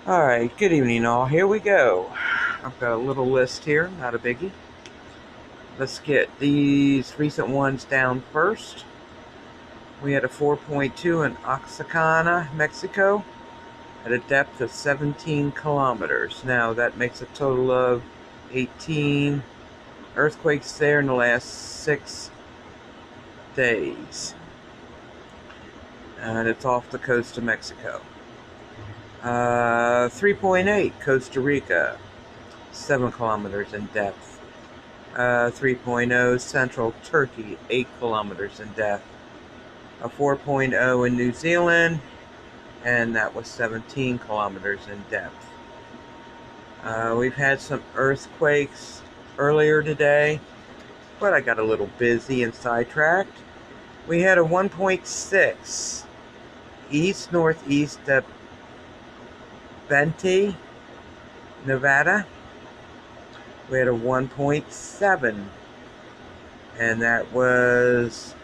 Alright, good evening all. Here we go. I've got a little list here, not a biggie. Let's get these recent ones down first. We had a 4.2 in Oaxaca, Mexico, at a depth of 17 kilometers. Now that makes a total of 18 earthquakes there in the last 6 days. And it's off the coast of Mexico. 3.8, Costa Rica, 7 kilometers in depth. 3.0, Central Turkey, 8 kilometers in depth. A 4.0 in New Zealand, and that was 17 kilometers in depth. We've had some earthquakes earlier today, but I got a little busy and sidetracked. We had a 1.6 east-northeast of Bente, Nevada. We had a 1.7, and that was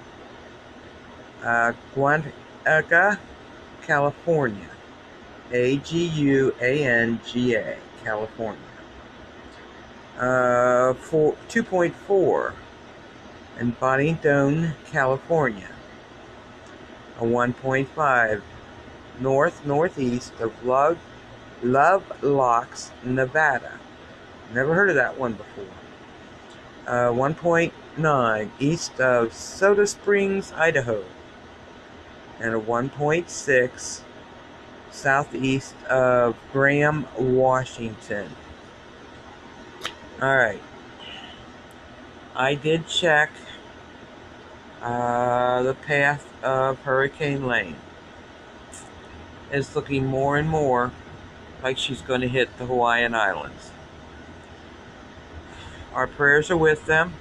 Aguanga, California. Aguanga, California. 2.4 in Boddington, California. A 1.5 north-northeast of Lovelock, Nevada. Never heard of that one before. 1.9 east of Soda Springs, Idaho. And a 1.6 southeast of Graham, Washington. Alright. I did check the path of Hurricane Lane. It's looking more and more like she's going to hit the Hawaiian Islands. Our prayers are with them.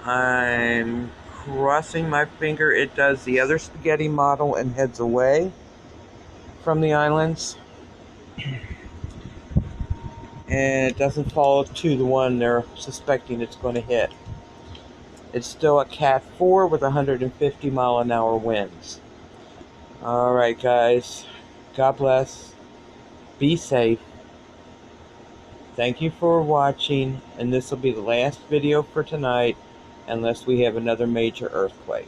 I'm crossing my finger it does the other spaghetti model and heads away from the islands. And it doesn't fall to the one they're suspecting it's going to hit. It's still a Cat 4 with 150 mile an hour winds. Alright guys, God bless. Be safe. Thank you for watching, and this will be the last video for tonight unless we have another major earthquake.